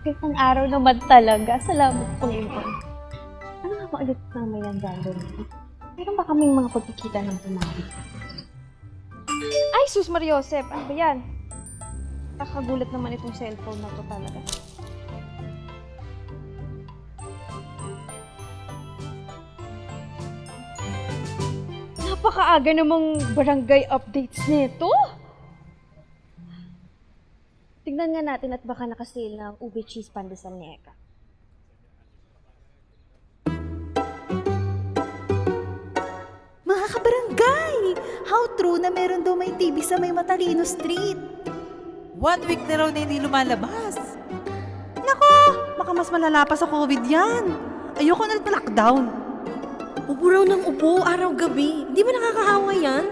Magandang araw naman talaga. Salamat, Panginoon. Ano nga ba ulit ng may andando nito? Meron ba kaming mga pagkikita ng pumari? Ay, sus Mariosep! Ano ba yan? Kakagulat naman itong cellphone na to talaga. Napakaaga namang barangay updates nito. Tignan nga natin at baka nakasale ng ube cheese pandesal ni Eka. Mga kabarangay! How true na meron daw may TV sa may Matalino Street? 1 week na raw na hindi lumalabas. Nako! Baka mas malala pa sa COVID yan. Ayoko na ulit lockdown. Upo raw ng upo, araw-gabi. Di ba nakakahawa yan?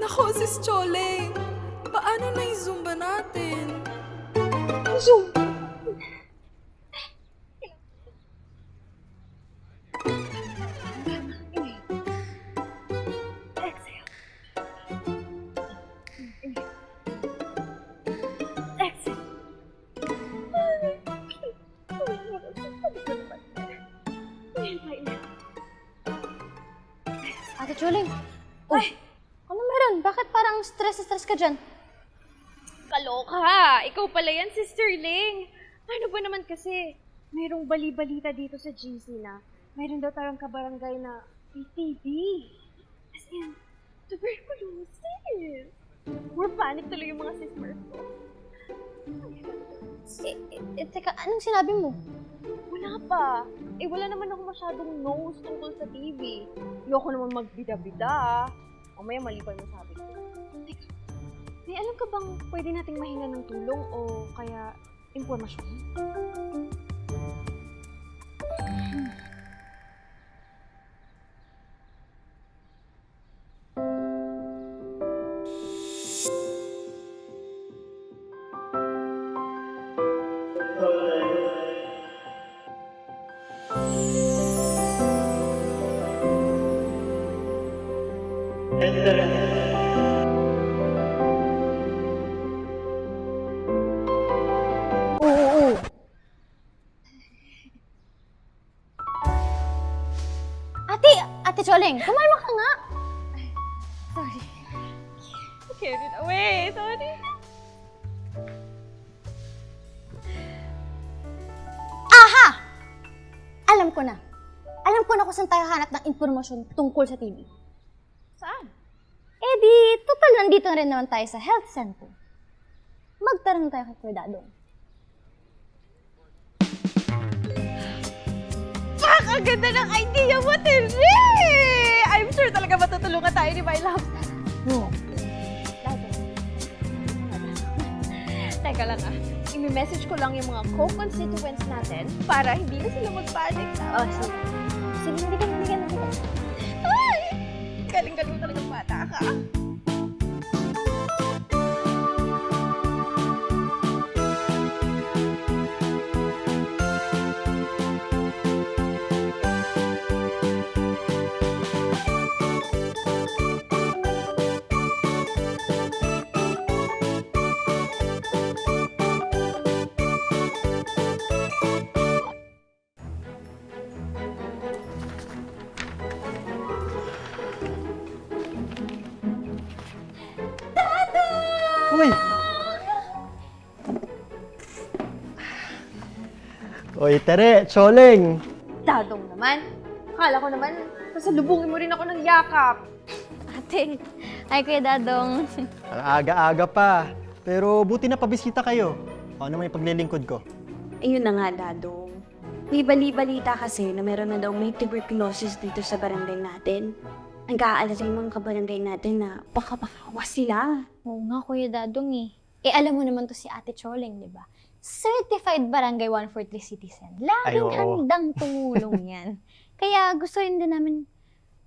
Nako, Sis Chole, paano na yung Zumba natin? Zoom! Ate Chuling! Ay! Ano meron? Bakit parang stress ka dyan? Kaloka! Ikaw pala yan, Sister Ling! Ano ba naman kasi? Mayroong bali-balita dito sa GC na mayroon daw tayong kabarangay na PTB. As in, tuberculosis! More panic tuloy yung mga sisters ko. Teka, anong sinabi mo? Wala pa. Wala naman ako masyadong knows tungkol sa TV. Ayoko naman magbida-bida. Mamaya mali pa yung sabi ko. Teka, may alam ka bang pwede nating mahinga ng tulong o kaya impormasyon? Oo. Ate Choling, kumalma ka nga. Sorry. Carried it away. Sorry. Aha! Alam ko na. Alam ko na kung saan tayo hanap ng impormasyon tungkol sa TV. Saan? Total nandito na rin naman tayo sa health center. Magtanong tayo kay Kuya Dadong. Ang ganda ng idea mo, Terry! I'm sure talaga matutulungan tayo ni My Love. No. Teka lang i-message ko lang yung mga co-constituents natin para hindi na sila mag-panic. Oh, sige. Sige, hindi ka. Ay! Galing-galing talaga bata ka. Uy! Uy, Tere, Choleng! Dadong naman. Akala ko naman, pasalubungin mo rin ako ng yakap. Ate, ay Kuya Dadong. Ang aga-aga pa. Pero buti na pabisita kayo. Ano may paglilingkod ko? Ayun na nga, Dadong. May bali-balita kasi na meron na daw may tuberculosis dito sa barangay natin. Ang kaalala yung mga kabarangay natin na baka makawa sila. Oo nga, Kuya Dadong eh. Alam mo naman to si Ate Choling, di ba? Certified Barangay 143 citizen. Laging oo. handang tumulong yan. Kaya gusto rin din namin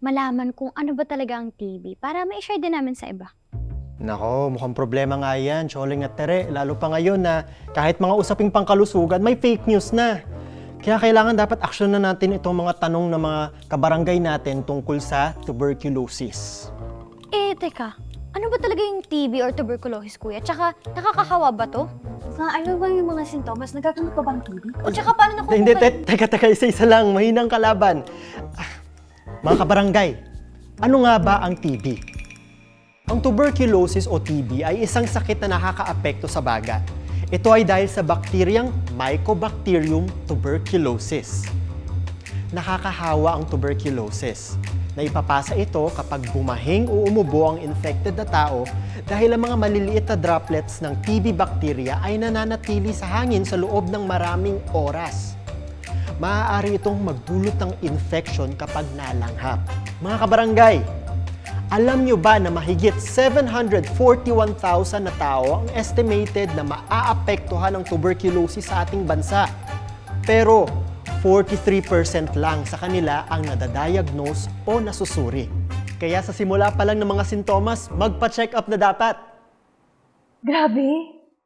malaman kung ano ba talaga ang TB para ma-share din namin sa iba. Nako, mukhang problema nga yan, Choleng at Tere. Lalo pa ngayon na kahit mga usaping pangkalusugan, may fake news na. Kaya kailangan dapat aksyon na natin itong mga tanong ng mga kabarangay natin tungkol sa tuberculosis. Teka. Ano ba talaga yung TB or tuberculosis, kuya? Tsaka, nakakahawa ba to? Ano ba yung mga sintomas? Nagagamot pa bang TB? O tsaka, paano nakukuha? Hindi, teka, isa-isa lang. Mahinang kalaban. Mga kabarangay, ano nga ba ang TB? Ang tuberculosis o TB ay isang sakit na nakakaapekto sa baga. Ito ay dahil sa bakteryang Mycobacterium tuberculosis. Nakakahawa ang tuberculosis. Naipapasa ito kapag bumahing o umubo ang infected na tao dahil ang mga maliliit na droplets ng TB bacteria ay nananatili sa hangin sa loob ng maraming oras. Maaari itong magdulot ng infection kapag nalanghap. Mga kabarangay, alam nyo ba na mahigit 741,000 na tao ang estimated na maaapektuhan ng tuberculosis sa ating bansa? Pero 43% lang sa kanila ang nadadiagnose o nasusuri. Kaya sa simula pa lang ng mga sintomas, magpa-check up na dapat. Grabe!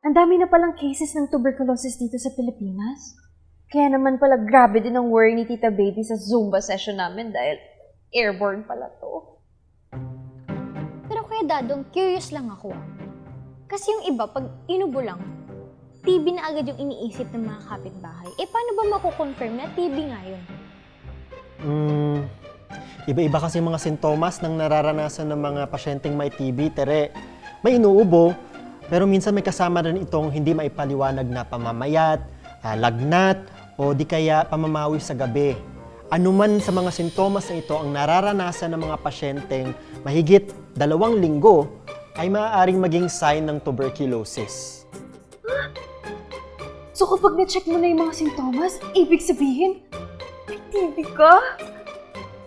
Ang dami na palang cases ng tuberculosis dito sa Pilipinas. Kaya naman pala grabe din ang worry ni Tita Baby sa Zumba session namin dahil airborne pala to. Pero kuya Dadong, curious lang ako. Kasi yung iba, pag inubo lang, TB na agad yung iniisip ng mga kapitbahay. Paano ba mako-confirm na TB nga yun? Iba-iba kasi mga sintomas ng nararanasan ng mga pasyenteng may TB, Tere. May inuubo, pero minsan may kasama rin itong hindi maipaliwanag na pamamayat, lagnat, o di kaya pamamawi sa gabi. Ano man sa mga sintomas na ito ang nararanasan ng mga pasyenteng mahigit 2 linggo ay maaaring maging sign ng tuberculosis. So kapag na-check mo na yung mga sintomas, ibig sabihin, may TB ka?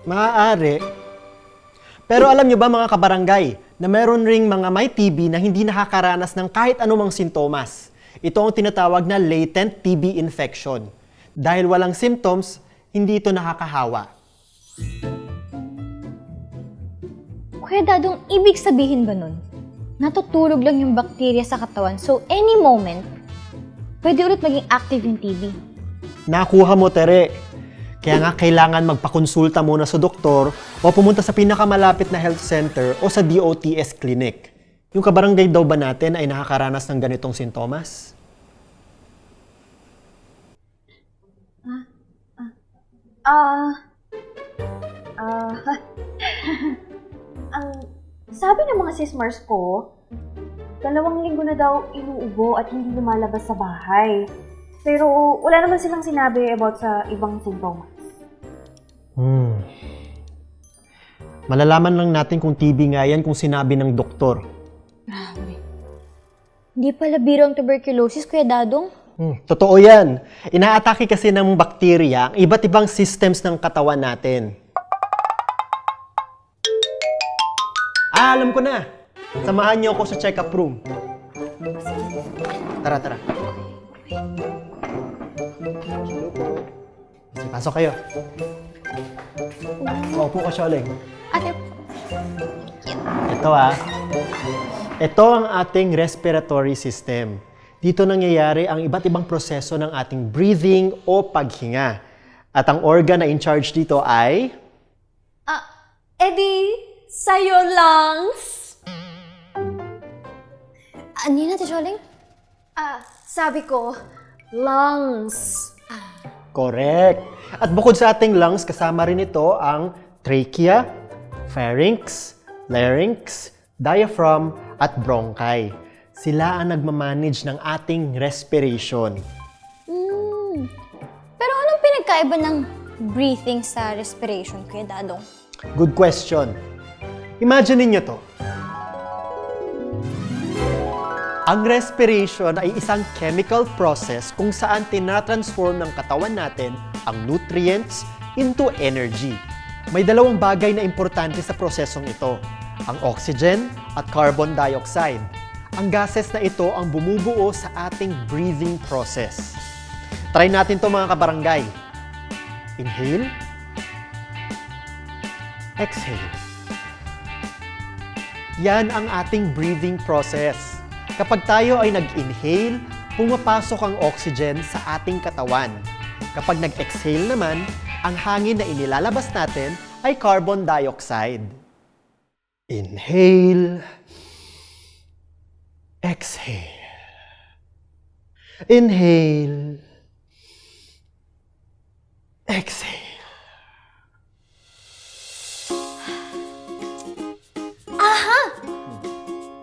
Maaari. Pero alam nyo ba mga kabarangay, na meron ring mga may TB na hindi nakakaranas ng kahit anumang sintomas. Ito ang tinatawag na latent TB infection. Dahil walang symptoms, hindi ito nakakahawa. Kuya Dadong, ibig sabihin ba nun? Natutulog lang yung bakterya sa katawan, so any moment, pwede ulit maging active yung TB. Nakuha mo, Tere. Kaya nga kailangan magpakonsulta muna sa doktor o pumunta sa pinakamalapit na health center o sa DOTS clinic. Yung kabarangay daw ba natin ay nakakaranas ng ganitong sintomas? Ang sabi ng mga sismars ko, 2 linggo na daw inuubo at hindi lumalabas sa bahay. Pero wala naman silang sinabi about sa ibang sintomas. Malalaman lang natin kung TB nga yan kung sinabi ng doktor. Hindi pala biro ang tuberculosis, Kuya Dadong. Totoo yan. Inaatake kasi ng bakterya ang iba't ibang systems ng katawan natin. Alam ko na. Samahan niyo ako sa check-up room. Tara. Sige, pasok kayo. Maupo ka, Sholeng. Ate, Ito ang ating respiratory system. Dito nangyayari ang iba't ibang proseso ng ating breathing o paghinga. At ang organ na in charge dito ay... Sa'yo lungs? ano yun natin, Sholing? Sabi ko, lungs. Correct. At bukod sa ating lungs, kasama rin ito ang trachea, pharynx, larynx, diaphragm, at bronchi. Sila ang nagmamanage ng ating respiration. Pero anong pinagkaiba ng breathing sa respiration, Kuya Dadong? Good question. Imagine niyo to. Ang respiration ay isang chemical process kung saan tinatransform ng katawan natin ang nutrients into energy. May 2 bagay na importante sa prosesong ito, ang oxygen at carbon dioxide. Ang gases na ito ang bumubuo sa ating breathing process. Try natin to mga kabarangay. Inhale. Exhale. Yan ang ating breathing process. Kapag tayo ay nag-inhale, pumapasok ang oxygen sa ating katawan. Kapag nag-exhale naman, ang hangin na inilalabas natin ay carbon dioxide. Inhale. Exhale. Inhale. Exhale.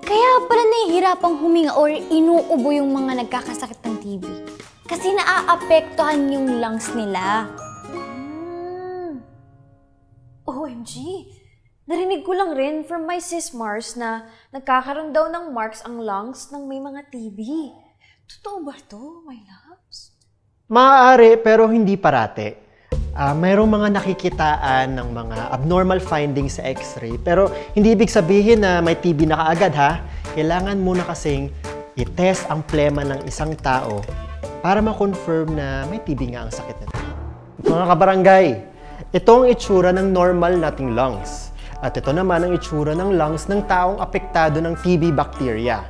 Kaya pala nahihirapang huminga or inuubo yung mga nagkakasakit ng TB. Kasi naaapektuhan yung lungs nila. OMG! Narinig ko lang rin from my sis Mars na nagkakaroon daw ng marks ang lungs ng may mga TB. Totoo ba to, my loves? Maaari pero hindi parate. Mayroong mga nakikitaan ng mga abnormal findings sa x-ray pero hindi ibig sabihin na may TB na kaagad ha. Kailangan muna kasing i-test ang plema ng isang tao para ma-confirm na may TB nga ang sakit nito. Mga kabarangay, ito ang itsura ng normal nating lungs. At ito naman ang itsura ng lungs ng taong apektado ng TB bacteria.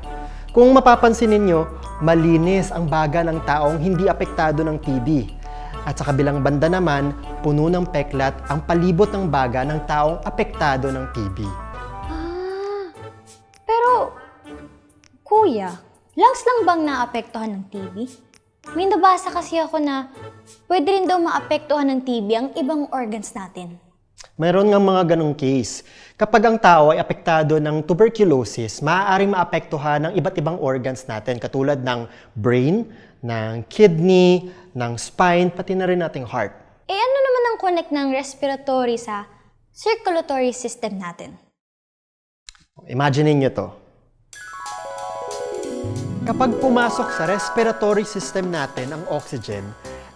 Kung mapapansin ninyo, malinis ang baga ng taong hindi apektado ng TB. At sa kabilang banda naman, puno ng peklat ang palibot ng baga ng taong apektado ng TB. Pero, kuya, lungs lang bang naapektuhan ng TB? May nabasa kasi ako na pwede rin daw maapektuhan ng TB ang ibang organs natin. Mayroon nga mga ganong case. Kapag ang tao ay apektado ng tuberculosis, maaaring maapektuhan ng iba't ibang organs natin katulad ng brain, ng kidney, ng spine, pati na rin nating heart. Eh ano naman ang connect ng respiratory sa circulatory system natin? Imagine niyo to. Kapag pumasok sa respiratory system natin ang oxygen,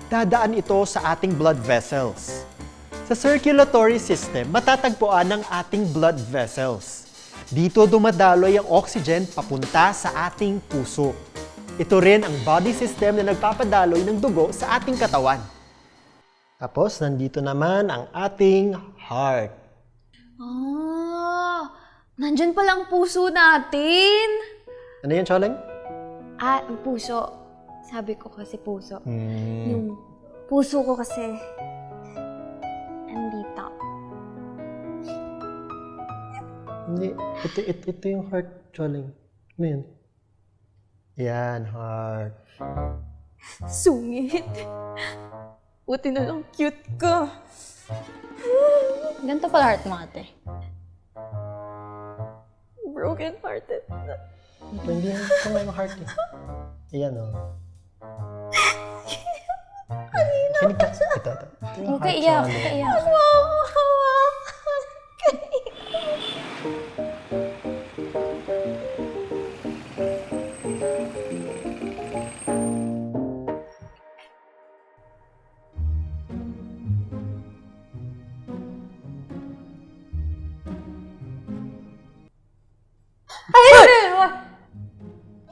dadaan ito sa ating blood vessels. Sa circulatory system, matatagpuan ang ating blood vessels. Dito dumadaloy ang oxygen papunta sa ating puso. Ito rin ang body system na nagpapadaloy ng dugo sa ating katawan. Tapos, nandito naman ang ating heart. Nandyan pala ang puso natin! Ano yan, Choleng? Ang puso. Sabi ko kasi puso. Yung puso ko kasi andito. Hindi. Ito yung heart, Choleng. Ano yan? Yan, heart. Sungit. Buti na lang cute ka. Ganito pala heart mo, ate. Broken hearted. Ito, hindi yan. Ito nga yung heart eh. Ayan, o. Kinig ka. Ito. Ito yung Huwag ka heart, iyak, Choleng. huwag ka iyak.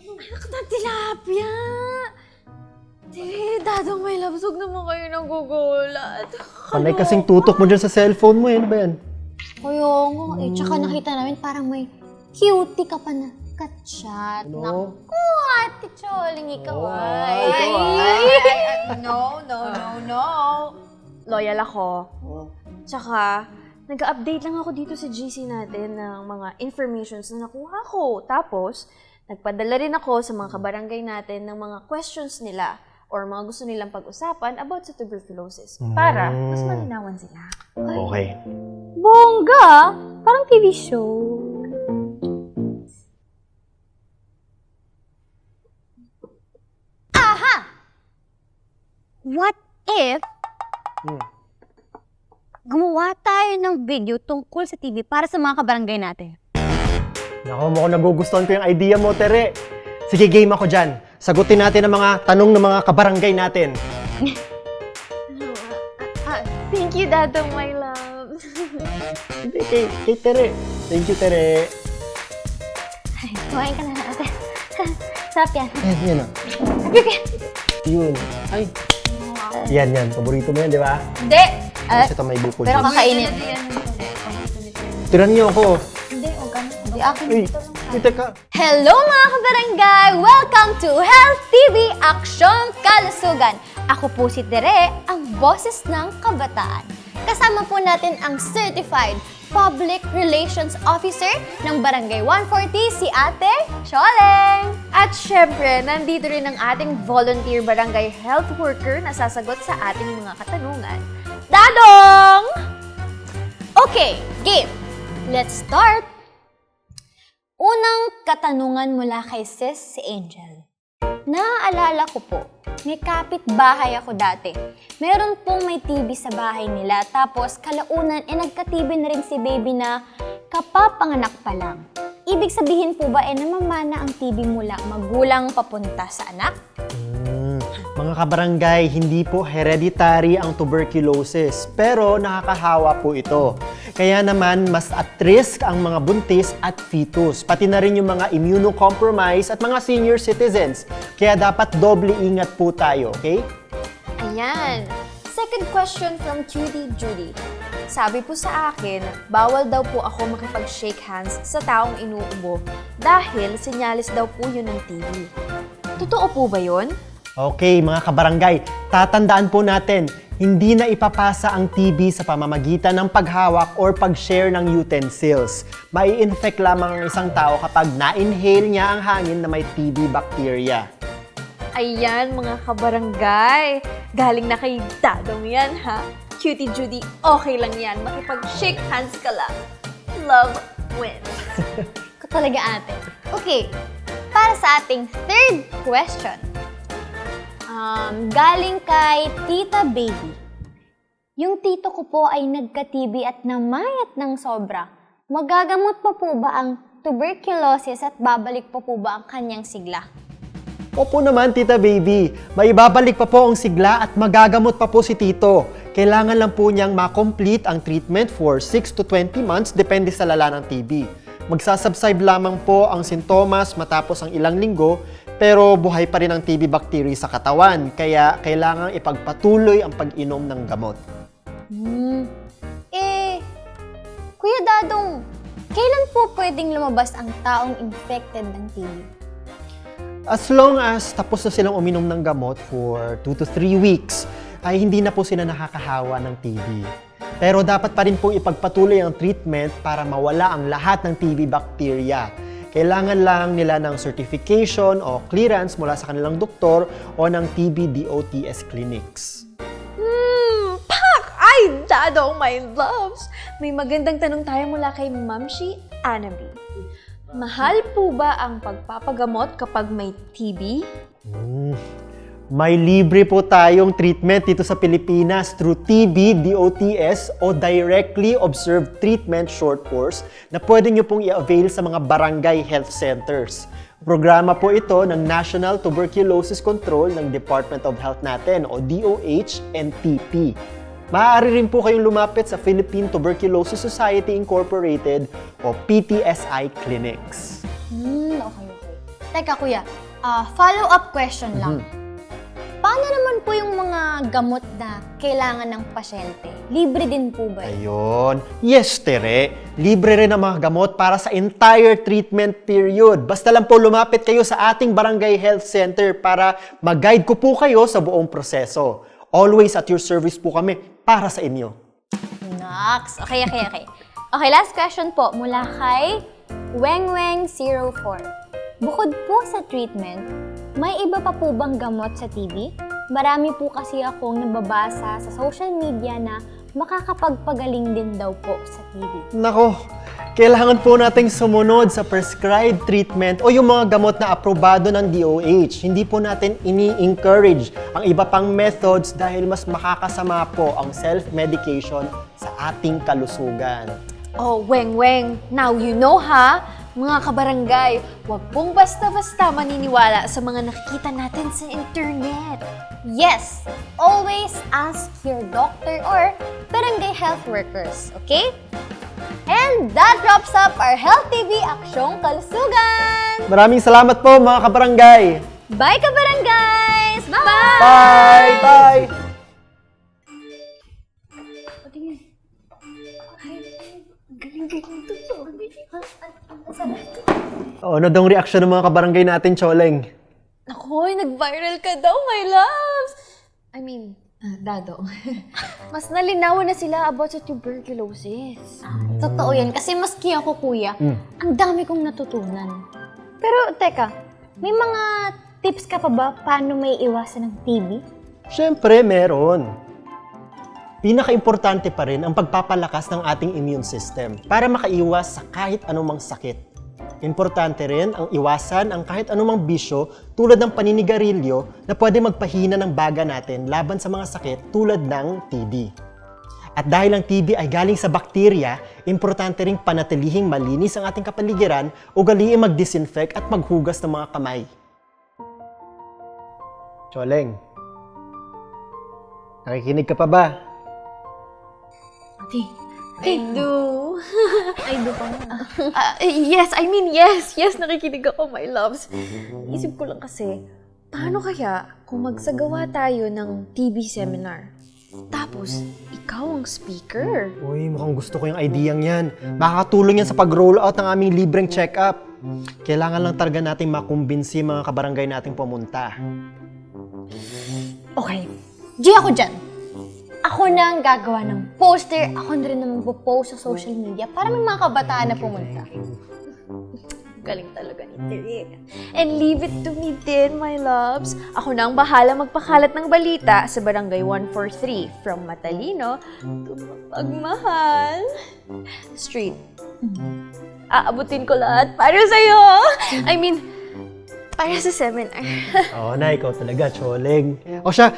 Anak na tilapia! Dadong may labsog naman kayo ng gugulat. Panay kasing tutok mo dyan sa cellphone mo, yan ba yan? Kaya nga, tsaka nakita namin parang may cutie ka pa na ka-chat. Ano? Naku, ate Choling, ikaw No. Loyal ako. Tsaka, nag-update lang ako dito sa GC natin ng mga informations na nakuha ko. Tapos, nagpadala rin ako sa mga kabarangay natin ng mga questions nila or mga gusto nilang pag-usapan about sa tuberculosis para mas malinawan sila. Okay. Bongga! Parang TV show. Aha! What if gumawa tayo ng video tungkol sa TV para sa mga kabarangay natin? Naku, mukhang nagugustuhan ko yung idea mo, Tere. Sige, game ako dyan. Sagutin natin ang mga tanong ng mga kabarangay natin. Thank you, Dadong, my love. Hindi, kay Tere. Thank you, Tere. Ay, kumain ka na natin. Sarap yan. Yan o. Yun. Ay. Yan. Paborito mo yan, di ba? Hindi! Kasi ito may bukol. Pero kakainin. Tiran niyo ako. Hindi, huwag ka na. Hindi, akin Uy, dito lang. teka. Hello mga kabarangay! Welcome to Health TV Aksyon Kalusugan. Ako po si Tere, ang boses ng kabataan. Kasama po natin ang certified Public Relations Officer ng Barangay 140, si Ate Choleng. At syempre, nandito rin ang ating volunteer barangay health worker na sasagot sa ating mga katanungan. Dadong! Okay, game. Let's start. Unang katanungan mula kay Sis si Angel. Naaalala ko po, may kapitbahay ako dati. Meron pong may TV sa bahay nila, tapos kalaunan nagka-TV na rin si baby na kapapanganak pa lang. Ibig sabihin po ba namamana ang TV mula magulang papunta sa anak? Mga kabarangay, hindi po hereditary ang tuberculosis, pero nakakahawa po ito. Kaya naman, mas at risk ang mga buntis at fetus, pati na rin yung mga immunocompromised at mga senior citizens. Kaya dapat doble ingat po tayo, okay? Ayan. Second question from Cutie Judy. Sabi po sa akin, bawal daw po ako makipag-shake hands sa taong inuubo dahil sinyalis daw po yun ng TV. Totoo po ba yun? Okay, mga kabarangay, tatandaan po natin, hindi na ipapasa ang TB sa pamamagitan ng paghawak or pag-share ng utensils. Mai-infect lamang ang isang tao kapag na-inhale niya ang hangin na may TB bacteria. Ayan, mga kabarangay. Galing na kay Dadong yan, ha? Cutie Judy, okay lang yan. Makipag-shake hands ka lang. Love wins. Ko talaga ate. Okay, para sa ating third question. Galing kay Tita Baby. Yung tito ko po ay nagka-TB at namayat ng sobra. Magagamot pa po ba ang tuberculosis at babalik pa po ba ang kanyang sigla? Opo naman, Tita Baby. May babalik pa po ang sigla at magagamot pa po si Tito. Kailangan lang po niyang ma-complete ang treatment for 6 to 20 months depende sa lala ng TB. Magsasubside lamang po ang sintomas matapos ang ilang linggo, pero buhay pa rin ang TB bacteria sa katawan, kaya kailangang ipagpatuloy ang pag-inom ng gamot. Kuya Dadong, kailan po pwedeng lumabas ang taong infected ng TB? As long as tapos na silang uminom ng gamot for 2 to 3 weeks, ay hindi na po sila nakakahawa ng TB. Pero dapat pa rin pong ipagpatuloy ang treatment para mawala ang lahat ng TB bacteria. Kailangan lang nila ng certification o clearance mula sa kanilang doktor o ng TB DOTS clinics. Pak! Ay, Dadong, my loves! May magandang tanong tayo mula kay Mamshi Anabi. Mahal po ba ang pagpapagamot kapag may TB? May libre po tayong treatment dito sa Pilipinas through TB DOTS o Directly Observed Treatment Short Course na pwede nyo pong i-avail sa mga barangay health centers. Programa po ito ng National Tuberculosis Control ng Department of Health natin o DOH and TP. Maaari rin po kayong lumapit sa Philippine Tuberculosis Society Incorporated o PTSI clinics. Okay. Teka kuya, follow-up question lang. Paano naman po yung mga gamot na kailangan ng pasyente? Libre din po ba yun? Ayun. Yes, Tere. Libre rin ang mga gamot para sa entire treatment period. Basta lang po lumapit kayo sa ating barangay health center para mag-guide ko po kayo sa buong proseso. Always at your service po kami para sa inyo. Nox. Okay. Okay, last question po mula kay Wengweng04. Bukod po sa treatment, may iba pa po bang gamot sa TB? Marami po kasi akong nababasa sa social media na makakapagpagaling din daw po sa TB. Nako, kailangan po nating sumunod sa prescribed treatment o yung mga gamot na aprobado ng DOH. Hindi po natin ini-encourage ang iba pang methods dahil mas makakasama po ang self-medication sa ating kalusugan. Oh, Weng, now you know, ha? Mga kabarangay, huwag pong basta-basta maniniwala sa mga nakikita natin sa internet. Yes! Always ask your doctor or barangay health workers, okay? And that wraps up our Health TV Aksyong Kalusugan! Maraming salamat po mga kabarangay! Bye kabarangays! Bye! Bye! Bye! Ano daw ang reaksyon ng mga kabarangay natin, Choleng? Nakoy, nag-viral ka daw, my loves! I mean, Dadong. Mas nalinawan na sila about sa tuberculosis. Totoo yan. Kasi maski ako, kuya, ang dami kong natutunan. Pero, teka, may mga tips ka pa ba paano may iwasan ng TB? Siyempre, meron. Pinaka-importante pa rin ang pagpapalakas ng ating immune system para makaiwas sa kahit anumang sakit. Importante rin ang iwasan ang kahit anumang bisyo tulad ng paninigarilyo na pwede magpahina ng baga natin laban sa mga sakit tulad ng TB. At dahil ang TB ay galing sa bakterya, importante ring panatilihing malinis ang ating kapaligiran, ugaliin mag-disinfect at maghugas ng mga kamay. Choleng, nakikinig ka pa ba? I do. I do pa nga. Yes, yes, nakikinig ako, my loves. Isip ko lang kasi, paano kaya kung magsagawa tayo ng TB seminar? Tapos, ikaw ang speaker. Uy, mukhang gusto ko yung ideyang yan. Makakatulong yan sa pag-roll out ng aming libreng check-up. Kailangan lang talaga nating makumbinsi mga kabarangay nating pumunta. Okay. G ako dyan. Ako na ang gagawa ng poster. Ako na rin naman po-post sa social media para may mga kabataan na pumunta. Galing talaga ni Terry. And leave it to me din, my loves. Ako na ang bahala magpakalat ng balita sa Barangay 143 from Matalino to Mapagmahal Street. Aabutin ko lahat para sa'yo. I mean, para sa seminar. Oo na, ikaw talaga, Choleng. O siya,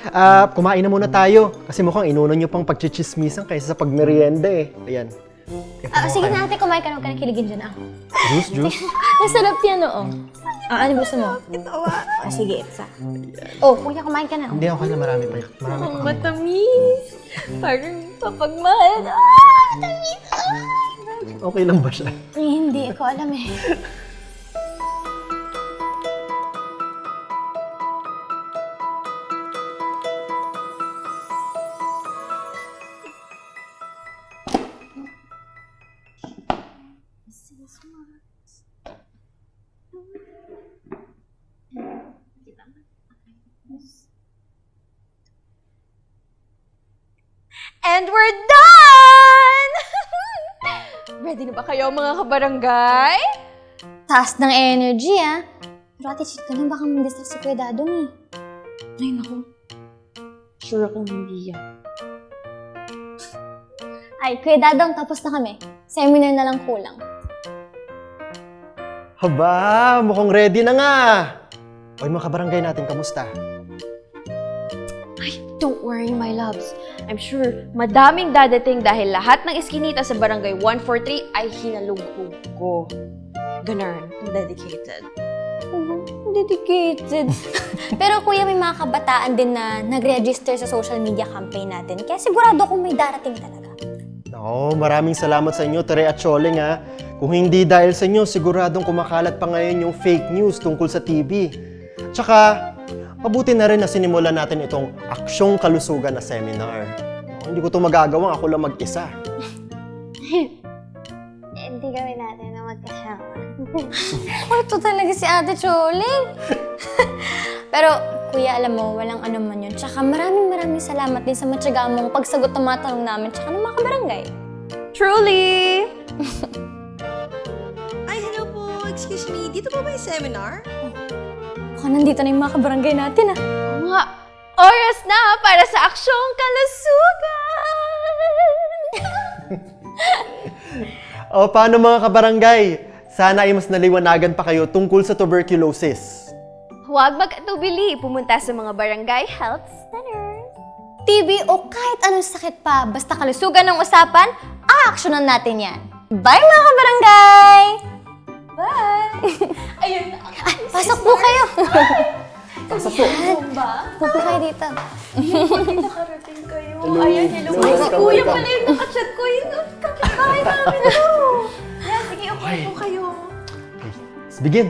kumain na muna tayo. Kasi mukhang inunan nyo pang pagchichismisan kaysa sa pagmerienda eh. Ayan. Sige na ate, kumain ka naman ka ng kiligin dyan. Juice. Masarap yan, oo. Ano gusto mo? Sige, isa. Oh, kuya, kumain ka na. Hindi ako na marami pa. Marami pa. Ang matamis. Parang papagmahal. Matamis. Okay lang ba siya? Hindi ko alam eh. And we're done! Ready na ba kayo mga kabarangay? Taas ng energy, ah. Pero ate, cheat ka lang. Baka mag-distract si Kuya Dadong eh. Ay, naku. Sure akong hindi yan. Ay, Kuya Dadong, tapos na kami. Seminar na lang kulang. Haba, mukhang ready na nga. Oy, mga kabarangay natin, kamusta? Don't worry, my loves. I'm sure madaming dadating dahil lahat ng iskinita sa Barangay 143 ay hinalugkog ko. Ganun, dedicated. Dedicated. Pero kuya, may mga kabataan din na nag-register sa social media campaign natin. Kaya sigurado kung may darating talaga. Oo, maraming salamat sa inyo, Tere at Choleng ha. Kung hindi dahil sa inyo, siguradong kumakalat pa ngayon yung fake news tungkol sa TB. Tsaka, mabuti na rin na sinimulan natin itong Aksyong Kalusugan na seminar. Hindi ko ito magagawang ako lang mag-isa. Hindi kami natin na magkasama. Ito talaga si Ate Choling. Pero, kuya, alam mo, walang ano man yun. Tsaka maraming salamat din sa matyaga mong pagsagot ng mga tanong namin tsaka ng mga kabarangay. Truly! Ay, hello po. Excuse me, dito po ba yung seminar? Baka nandito na yung mga kabarangay natin, ah. Mga oras na para sa Aksyong Kalusugan! O, paano mga kabarangay? Sana ay mas naliwanagan pa kayo tungkol sa tuberculosis. Huwag mag-atubili, pumunta sa mga barangay health centers. TB o kahit anong sakit pa, basta kalusugan ng usapan, aaksyonan natin yan. Bye mga kabarangay! Bye! Ayun na. Pasok po kayo! Pasok po. Pupo kayo dito. Nakarating kayo. Ayan, hello. Ay, si Kuya pala yung nakachat ko. Yung kapitbahay namin. Yan, sige, okay po kayo. Okay, let's begin.